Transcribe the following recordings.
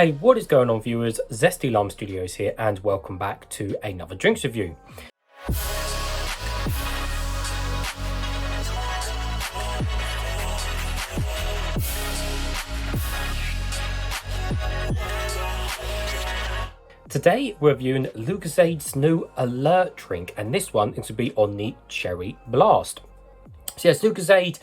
Hey, what is going on, viewers? Zesty Lime Studios here, and welcome back to another drinks review. Today we're reviewing Lucozade's new Alert drink, and this one is to be on the Cherry Blast. So yes, Lucozade,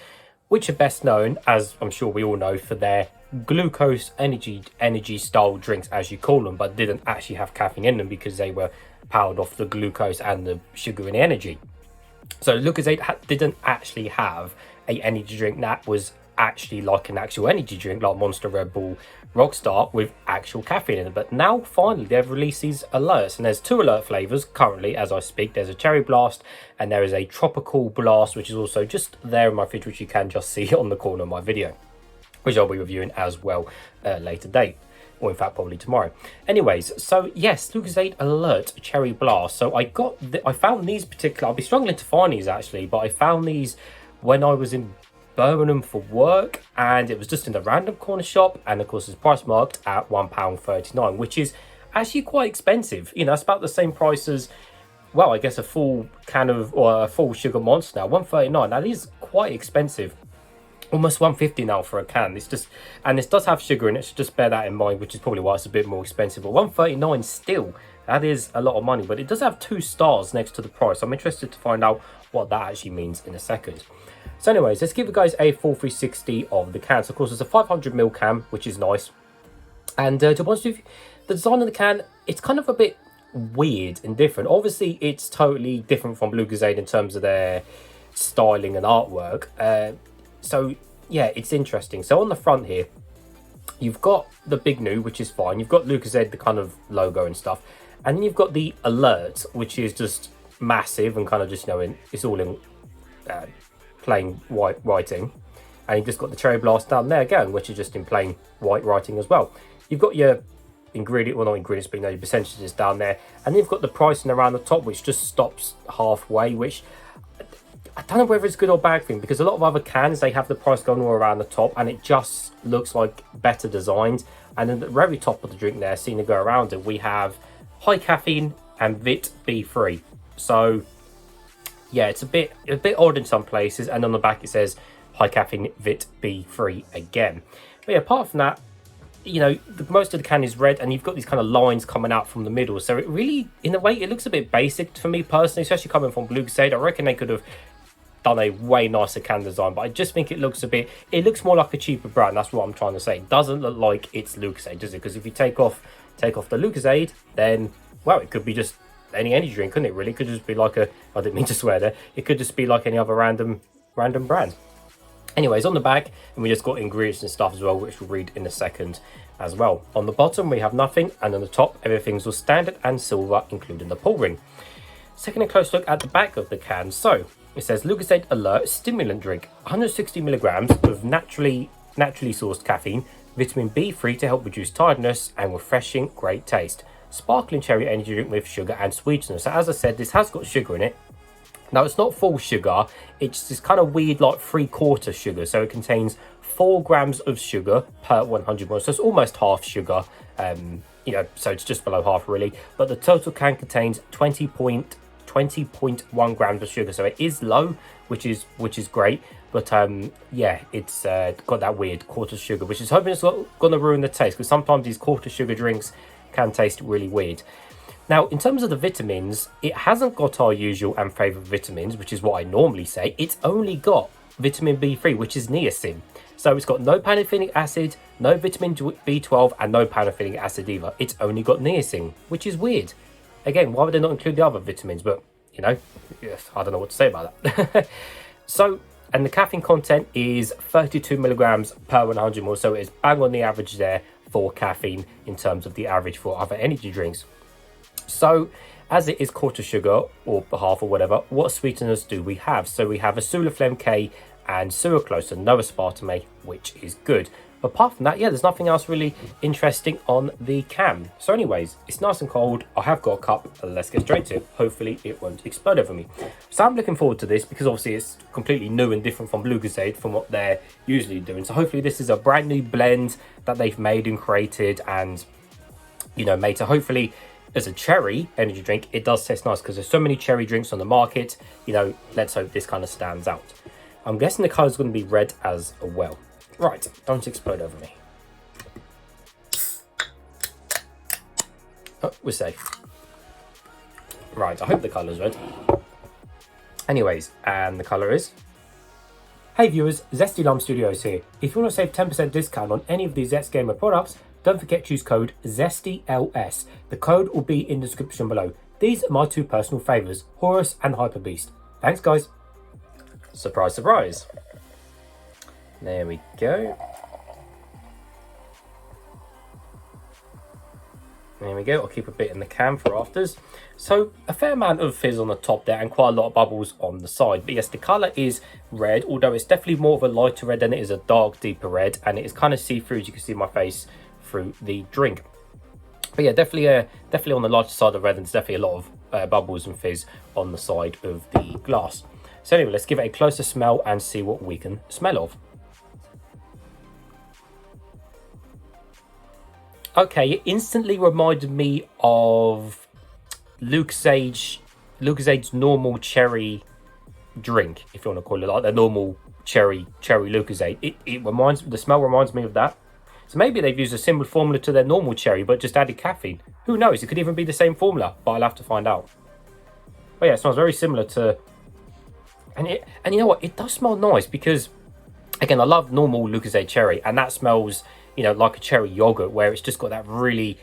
which are best known, as I'm sure we all know, for their glucose energy style drinks, as you call them, but didn't actually have caffeine in them because they were powered off the glucose and the sugar and the energy. So Lucozade didn't actually have a energy drink that was actually like an actual energy drink like Monster, Red Bull, Rockstar with actual caffeine in it. But now finally they've released these alerts, and there's two alert flavors currently as I speak. There's a Cherry Blast and there is a Tropical Blast, which is also just there in my fridge, which you can just see on the corner of my video, which I'll be reviewing as well later date, or in fact probably tomorrow. Anyways, so yes, Lucozade Alert Cherry Blast. So I found these particular, I'll be struggling to find these actually, but I found these when I was in Birmingham for work, and it was just in a random corner shop, and of course it's price marked at £1.39, which is actually quite expensive. You know, it's about the same price as, well, I guess a full can of, or a full sugar monster now, £1.39. That is quite expensive. Almost £1.50 now for a can. It's just, and this does have sugar in it, so just bear that in mind, which is probably why it's a bit more expensive. But £1.39 still, that is a lot of money. But it does have 2 stars next to the price. I'm interested to find out what that actually means in a second. So anyways, let's give you guys a full 360 of the can. So of course it's a 500ml can, which is nice. And to be honest with you, the design of the can, it's kind of a bit weird and different. Obviously it's totally different from Lucozade in terms of their styling and artwork. So yeah, it's interesting. So on the front here, you've got the big new, which is fine. You've got Lucozade, the kind of logo and stuff. And then you've got the Alert, which is just massive and kind of just, you know, it's all in plain white writing. And you've just got the Cherry Blast down there again, which is just in plain white writing as well. You've got your ingredient, well, not ingredients, but you know, your percentages down there. And then you've got the pricing around the top, which just stops halfway, which I don't know whether it's a good or bad thing, because a lot of other cans, they have the price going all around the top and it just looks like better designs. And then at the very top of the drink there, seeing it go around it, we have high caffeine and Vit B free. So yeah, it's a bit odd in some places, and on the back it says high caffeine Vit B free again. But yeah, apart from that, you know, most of the can is red, and you've got these kind of lines coming out from the middle. So it really, in a way, it looks a bit basic for me personally, especially coming from Lucozade. I reckon they could have done a way nicer can design, but I just think it looks more like a cheaper brand. That's what I'm trying to say. It doesn't look like it's Lucozade, does it? Because if you take off the Lucozade, then, well, it could be just any energy drink, couldn't it? Really, it could just be like a, I didn't mean to swear there, it could just be like any other random brand. Anyways, on the back, and we just got ingredients and stuff as well, which we'll read in a second as well. On the bottom we have nothing, and on the top everything's all standard and silver, including the pull ring. Taking a close look at the back of the can, so it says Lucozade Alert stimulant drink, 160 milligrams of naturally sourced caffeine, vitamin B3 to help reduce tiredness, and refreshing great taste. Sparkling cherry energy drink with sugar and sweeteners. So as I said, this has got sugar in it. Now it's not full sugar, it's this kind of weird like 3/4 sugar. So it contains 4 grams of sugar per 100 ml. So it's almost half sugar, you know, so it's just below half really. But the total can contains 20.1 grams of sugar. So it is low, which is great. But yeah, it's got that weird quarter sugar, which is hoping it's not going to ruin the taste, because sometimes these quarter sugar drinks can taste really weird. Now, in terms of the vitamins, it hasn't got our usual and favourite vitamins, which is what I normally say. It's only got vitamin B3, which is niacin. So it's got no pantothenic acid, no vitamin B12, and no pantothenic acid either. It's only got niacin, which is weird. Again, why would they not include the other vitamins? But, you know, yes, I don't know what to say about that. So, and the caffeine content is 32 milligrams per 100 ml. So it is bang on the average there for caffeine in terms of the average for other energy drinks. So as it is quarter sugar or half or whatever, what sweeteners do we have? So we have a Sulaflame K and sucralose, and no aspartame, which is good. Apart from that, yeah, there's nothing else really interesting on the can. So anyways, it's nice and cold. I have got a cup. Let's get straight to it. Hopefully it won't explode over me. So I'm looking forward to this because obviously it's completely new and different from Lucozade, from what they're usually doing. So hopefully this is a brand new blend that they've made and created and, you know, made. So hopefully as a cherry energy drink, it does taste nice because there's so many cherry drinks on the market. You know, let's hope this kind of stands out. I'm guessing the colour is going to be red as well. Right, don't explode over me. Oh, we're safe. Right, I hope the colour's red. Anyways, and the colour is... Hey viewers, Zesty Lime Studios here. If you want to save 10% discount on any of these Zest Gamer products, don't forget to use code ZESTYLS. The code will be in the description below. These are my two personal favourites, Horus and Hyper Beast. Thanks guys. Surprise, surprise. There we go. There we go. I'll keep a bit in the can for afters. So a fair amount of fizz on the top there and quite a lot of bubbles on the side. But yes, the colour is red, although it's definitely more of a lighter red than it is a dark, deeper red. And it is kind of see-through, as you can see my face through the drink. But yeah, definitely on the lighter side of red, and there's definitely a lot of bubbles and fizz on the side of the glass. So anyway, let's give it a closer smell and see what we can smell of. Okay, it instantly reminded me of Lucozade's normal cherry drink, if you want to call it like the normal cherry Lucozade. The smell reminds me of that. So maybe they've used a similar formula to their normal cherry, but just added caffeine. Who knows? It could even be the same formula, but I'll have to find out. But yeah, it smells very similar to, and you know what? It does smell nice because, again, I love normal Lucozade cherry, and that smells, you know, like a cherry yogurt, where it's just got that really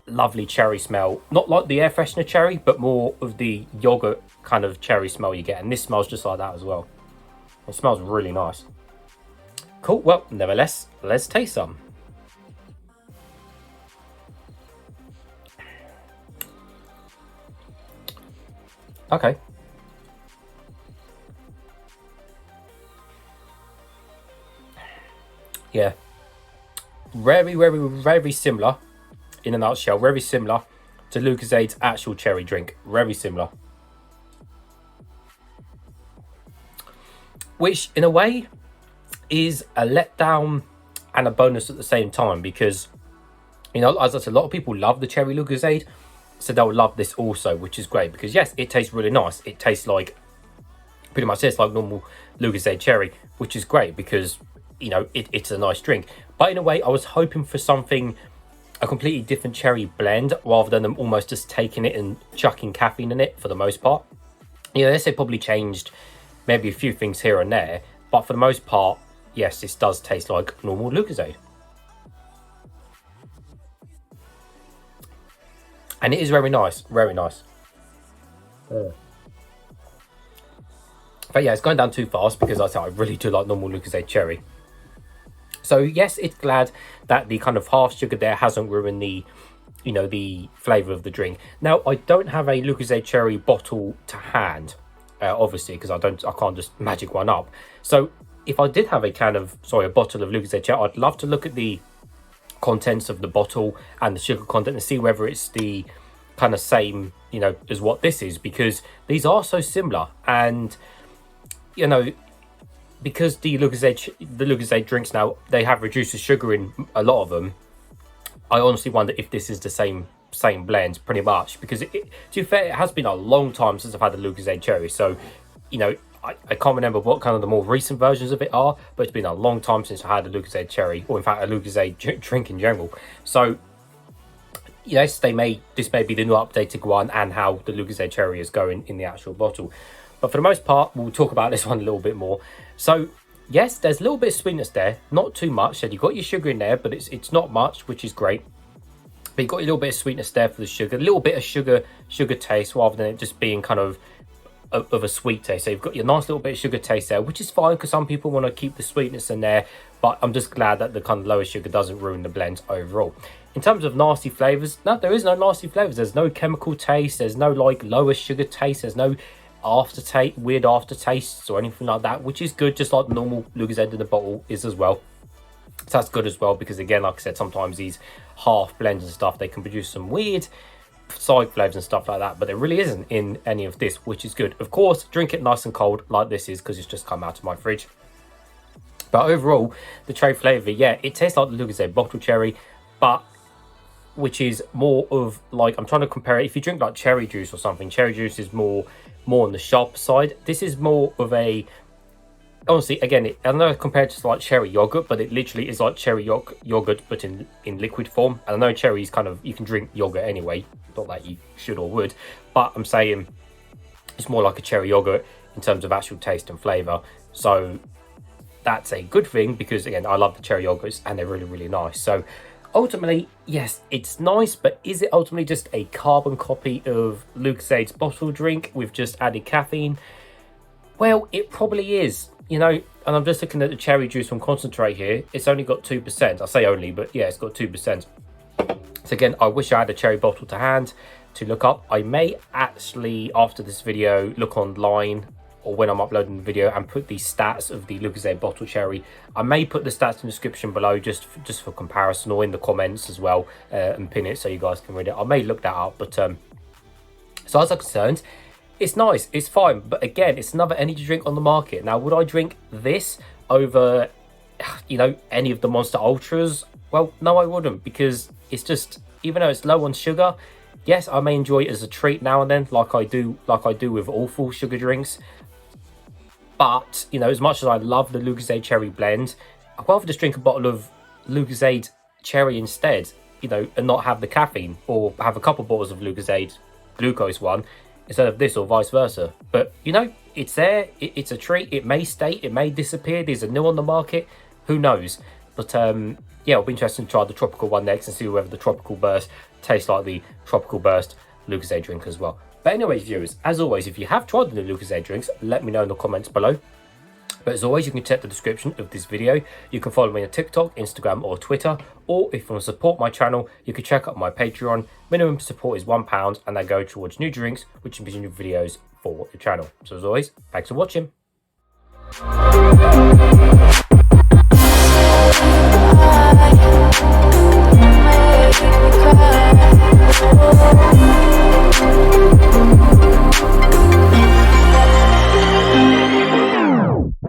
lovely cherry smell. Not like the air freshener cherry, but more of the yogurt kind of cherry smell you get. And this smells just like that as well. It smells really nice. Cool. Well, nevertheless, let's taste some. Okay. Yeah. Very similar, in a nutshell, very similar to Lucozade's actual cherry drink. Very similar. Which, in a way, is a letdown and a bonus at the same time because, you know, as I said, a lot of people love the cherry Lucozade, so they'll love this also, which is great because, yes, it tastes really nice. It tastes like, pretty much tastes like normal Lucozade cherry, which is great because, you know, it's a nice drink. But in a way, I was hoping for something, a completely different cherry blend, rather than them almost just taking it and chucking caffeine in it for the most part. You know, they probably changed maybe a few things here and there, but for the most part, yes, this does taste like normal Lucozade. And it is very nice, very nice. But yeah, it's going down too fast because I really do like normal Lucozade cherry. So yes, it's glad that the kind of half sugar there hasn't ruined the, you know, the flavour of the drink. Now, I don't have a Lucozade cherry bottle to hand, obviously, because I can't just magic one up. So if I did have a bottle of Lucozade cherry, I'd love to look at the contents of the bottle and the sugar content and see whether it's the kind of same, you know, as what this is, because these are so similar. And, you know, because the Lucozade drinks now, they have reduced the sugar in a lot of them. I honestly wonder if this is the same blend, pretty much, because to be fair, it has been a long time since I've had the Lucozade cherry. So, you know, I can't remember what kind of the more recent versions of it are, but it's been a long time since I had a Lucozade cherry, or in fact a Lucozade drink in general. So yes, this may be the new updated one and how the Lucozade cherry is going in the actual bottle. But for the most part, we'll talk about this one a little bit more. So yes, there's a little bit of sweetness there, not too much. So you've got your sugar in there, but it's not much, which is great. But you've got a little bit of sweetness there for the sugar, a little bit of sugar taste, rather than it just being kind of a sweet taste. So you've got your nice little bit of sugar taste there, which is fine because some people want to keep the sweetness in there. But I'm just glad that the kind of lower sugar doesn't ruin the blend overall. In terms of nasty flavors, no, there is no nasty flavors. There's no chemical taste. There's no like lower sugar taste. There's no weird aftertastes or anything like that, which is good, just like the normal Lucozade in the bottle is as well. So that's good as well, because again, like I said, sometimes these half blends and stuff, they can produce some weird side flavors and stuff like that, but there really isn't in any of this, which is good. Of course, drink it nice and cold like this is, because it's just come out of my fridge. But overall, the cherry flavor, yeah, it tastes like the Lucozade bottle cherry, but which is more of like, I'm trying to compare it. If you drink like cherry juice or something, cherry juice is more on the sharp side. This is more of a, honestly, again, I know compared to like cherry yogurt, but it literally is like cherry yogurt, but in liquid form. And I know cherry is kind of, you can drink yogurt anyway, not that you should or would, but I'm saying it's more like a cherry yogurt in terms of actual taste and flavor. So that's a good thing, because again, I love the cherry yogurts and they're really, really nice. So ultimately, yes, it's nice, but is it ultimately just a carbon copy of Lucozade's bottle drink with just added caffeine? Well, it probably is, you know, and I'm just looking at the cherry juice from concentrate here. It's only got 2%. I say only, but yeah, it's got 2%. So again, I wish I had a cherry bottle to hand to look up. I may actually, after this video, look online, or when I'm uploading the video, and put the stats of the Lucozade bottle cherry. I may put the stats in the description below just for comparison, or in the comments as well, and pin it so you guys can read it. I may look that up, but so as I'm concerned, it's nice, it's fine. But again, it's another energy drink on the market. Now, would I drink this over, you know, any of the Monster Ultras? Well, no, I wouldn't, because it's just, even though it's low on sugar, yes, I may enjoy it as a treat now and then, like I do with all full sugar drinks. But, you know, as much as I love the Lucozade cherry blend, I'd rather just drink a bottle of Lucozade cherry instead, you know, and not have the caffeine, or have a couple bottles of Lucozade glucose one instead of this, or vice versa. But, you know, it's there, it's a treat. It may stay, it may disappear. These are new on the market, who knows? But yeah, it'll be interesting to try the tropical one next and see whether the tropical burst tastes like the tropical burst Lucozade drink as well. But anyways, viewers, as always, if you have tried the new Lucozade drinks, let me know in the comments below. But as always, you can check the description of this video. You can follow me on TikTok, Instagram, or Twitter. Or if you want to support my channel, you can check out my Patreon. Minimum support is £1, and they go towards new drinks, which will be new videos for the channel. So as always, thanks for watching.